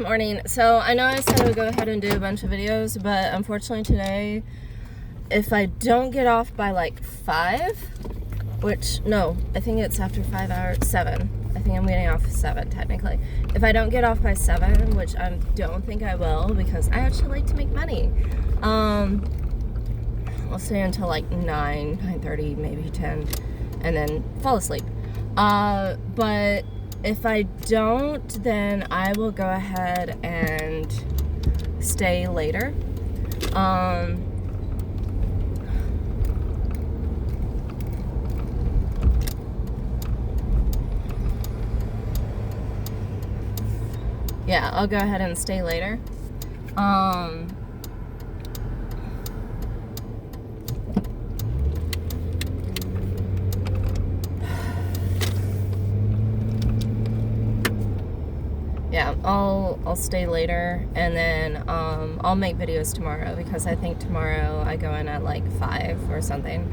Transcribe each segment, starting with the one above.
Good morning. So I know I said I would go ahead and do a bunch of videos, but unfortunately today, if I don't get off by like 5, which, no, I think it's after 5 hours, 7. I think I'm getting off at 7 technically. If I don't get off by 7, which I don't think I will because I actually like to make money, I'll stay until like 9, 9:30, maybe 10, and then fall asleep. But if I don't, then I will go ahead and stay later. Yeah, I'll go ahead and stay later. Yeah, I'll stay later, and then I'll make videos tomorrow because I think tomorrow I go in at like 5 or something.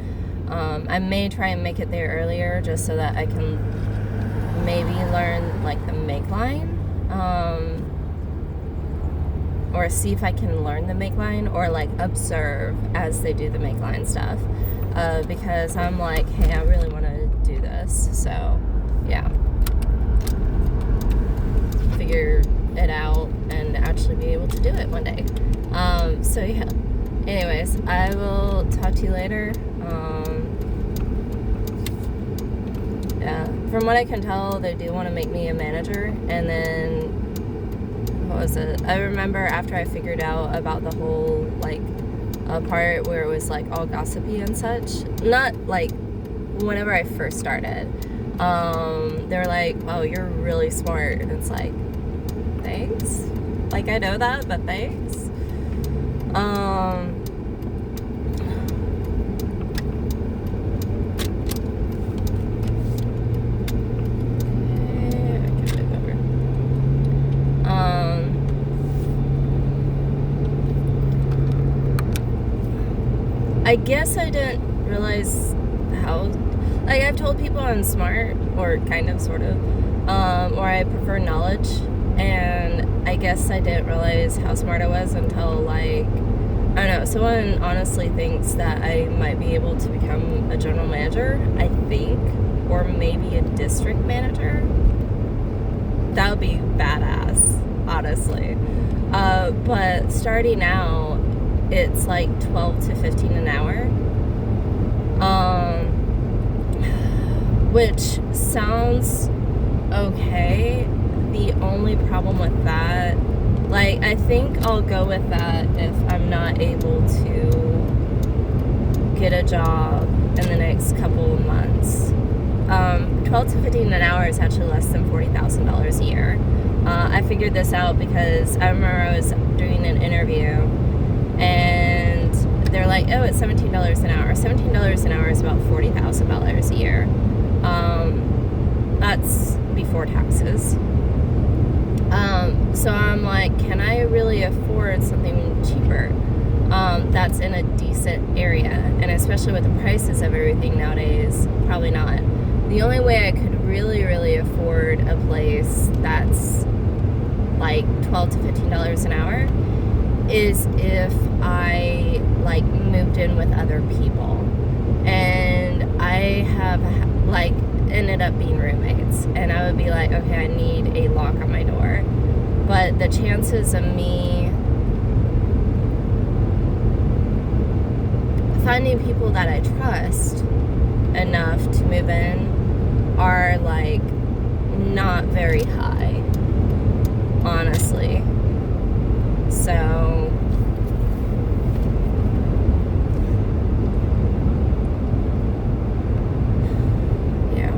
I may try and make it there earlier just so that I can maybe learn like the make line, or see if I can learn the make line or like observe as they do the make line stuff, because I'm like, hey, I really want to do this, so yeah. Figure it out and actually be able to do it one day. So yeah, anyways, I will talk to you later. Yeah, from what I can tell, they do want to make me a manager, and then what was it? I remember after I figured out about the whole like part where it was like all gossipy and such, not like whenever I first started, they were like, oh, you're really smart, and it's like, thanks, like I know that, but thanks. I guess I didn't realize how, like, I've told people I'm smart, or kind of, sort of, or I prefer knowledge, and I guess I didn't realize how smart I was until, like, I don't know, someone honestly thinks that I might be able to become a general manager, I think, or maybe a district manager. That would be badass, honestly. But starting out, it's like 12 to 15 an hour, which sounds okay. The only problem with that, like, I think I'll go with that if I'm not able to get a job in the next couple of months. 12 to 15 an hour is actually less than $40,000 a year. I figured this out because I remember I was doing an interview, and they're like, oh, it's $17 an hour. $17 an hour is about $40,000 a year. That's before taxes. So I'm like, can I really afford something cheaper that's in a decent area? And especially with the prices of everything nowadays, probably not. The only way I could really afford a place that's like $12 to $15 an hour is if I like moved in with other people, and I have like ended up being roommates, and I would be like, okay, I need a lock on my door, but the chances of me finding people that I trust enough to move in are like not very high, honestly. So yeah.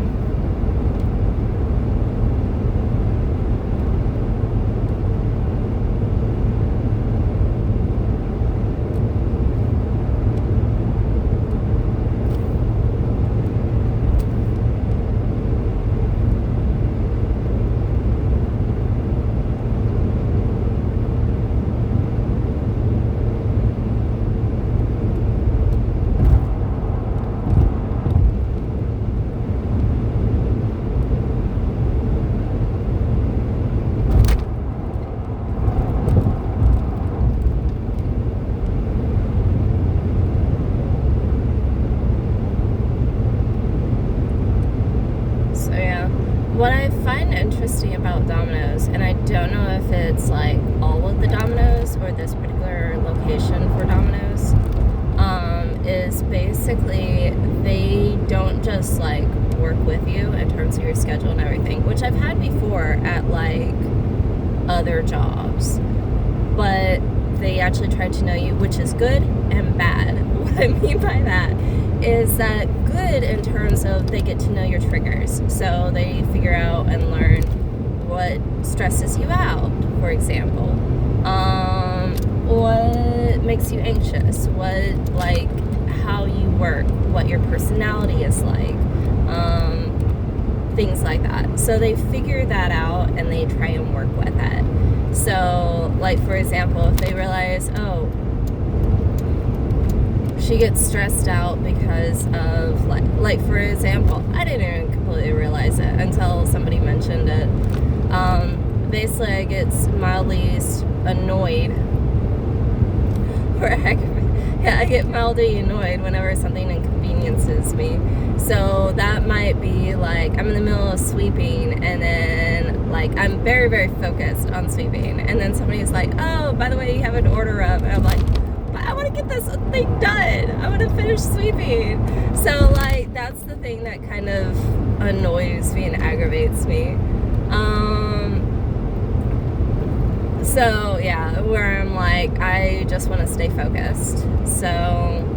basically they don't just like work with you in terms of your schedule and everything, which I've had before at like other jobs, but they actually try to know you, which is good and bad. What I mean by that is that good in terms of they get to know your triggers, so they figure out and learn what stresses you out, for example, what makes you anxious, what, like, how you work, what your personality is like, things like that. So they figure that out and they try and work with it. So, like, for example, if they realize, oh, she gets stressed out because of, like for example, I didn't even completely realize it until somebody mentioned it. Basically, I get mildly annoyed, for a heck of it. Yeah, I get mildly annoyed whenever something inconveniences me. So that might be like I'm in the middle of sweeping and then like I'm very, very focused on sweeping, and then somebody's like, oh, by the way, you have an order up, and I'm like, but I want to get this thing done. I want to finish sweeping. So like that's the thing that kind of annoys me and aggravates me. So yeah, where I'm like, I just want to stay focused. So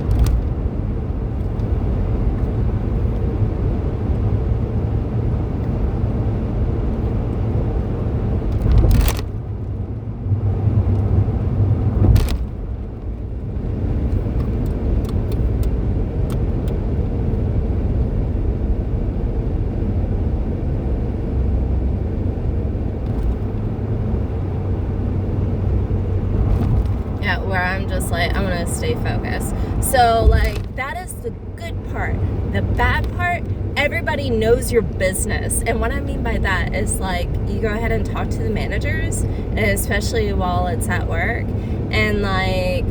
where I'm just like, I'm gonna stay focused. So like that is the good part. The bad part, everybody knows your business. And what I mean by that is like you go ahead and talk to the managers, and especially while it's at work, and like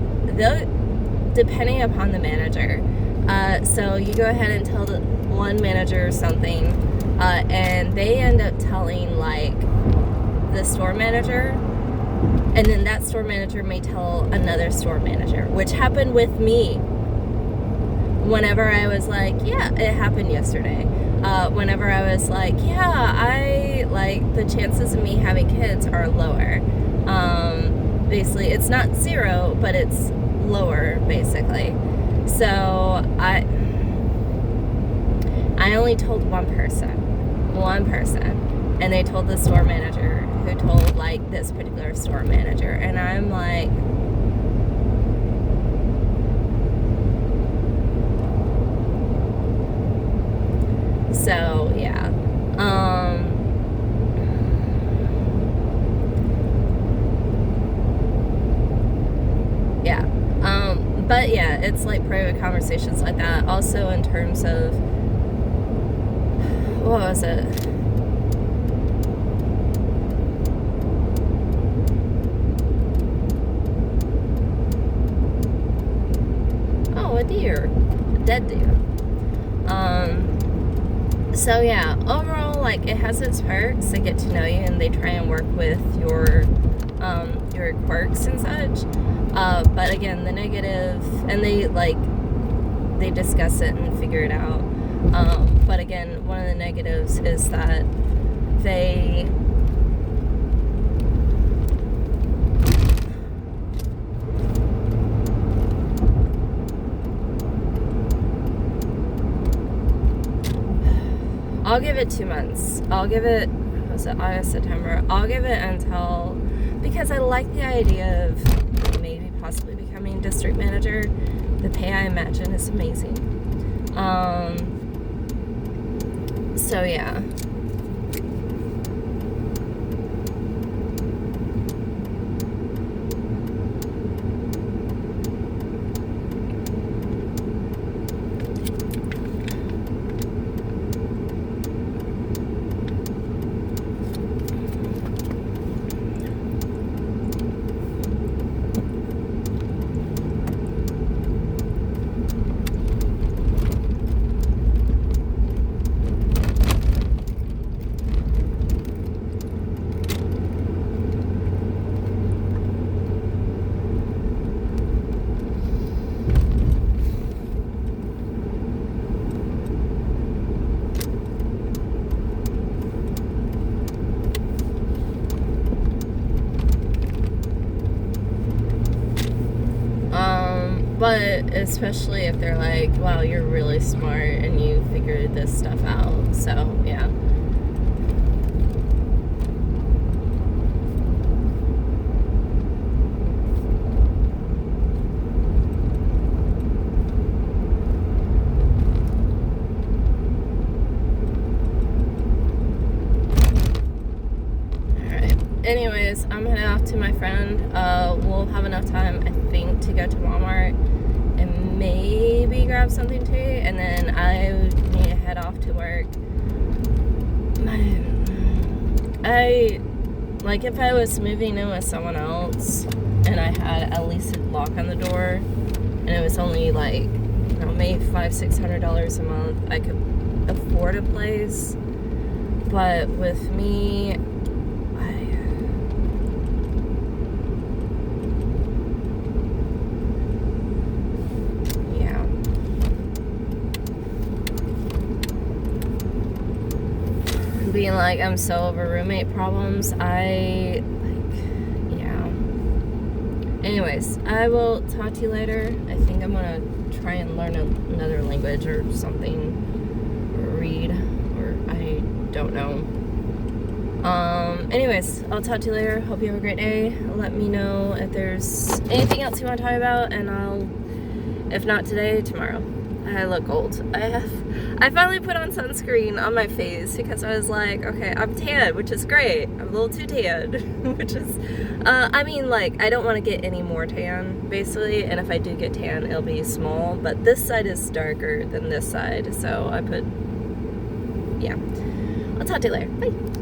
depending upon the manager. So you go ahead and tell the one manager something, and they end up telling like the store manager. And then that store manager may tell another store manager, which happened with me. Whenever I was like, yeah, it happened yesterday. Whenever I was like, yeah, I like the chances of me having kids are lower. Basically, it's not zero, but it's lower, basically. So I only told one person, and they told the store manager, who told like this particular store manager, and I'm like, so yeah, but yeah, it's like private conversations like that. Also in terms of, what was it? A deer, a dead deer. So yeah, overall, like it has its perks. They get to know you and they try and work with your quirks and such. But again, the negative, and they discuss it and figure it out. But again, one of the negatives is that they I'll give it 2 months. I'll give it, was it August, September? I'll give it until, because I like the idea of maybe possibly becoming district manager. The pay, I imagine, is amazing. So yeah. But especially if they're like, wow, you're really smart and you figured this stuff out. So, yeah. Anyways, I'm heading off to my friend. We'll have enough time, I think, to go to Walmart and maybe grab something to eat, and then I need to head off to work. If I was moving in with someone else and I had at least a lock on the door and it was only like, maybe $500-600 a month, I could afford a place. But with me, being like, I'm so over roommate problems. Yeah. Anyways, I will talk to you later. I think I'm gonna try and learn another language or something, or read, or I don't know. Anyways, I'll talk to you later. Hope you have a great day. Let me know if there's anything else you want to talk about, and if not today, tomorrow. I look old. I finally put on sunscreen on my face because I was like, okay, I'm tan, which is great. I'm a little too tan, which is, I don't want to get any more tan, basically, and if I do get tan, it'll be small, but this side is darker than this side, so I put, yeah. I'll talk to you later. Bye.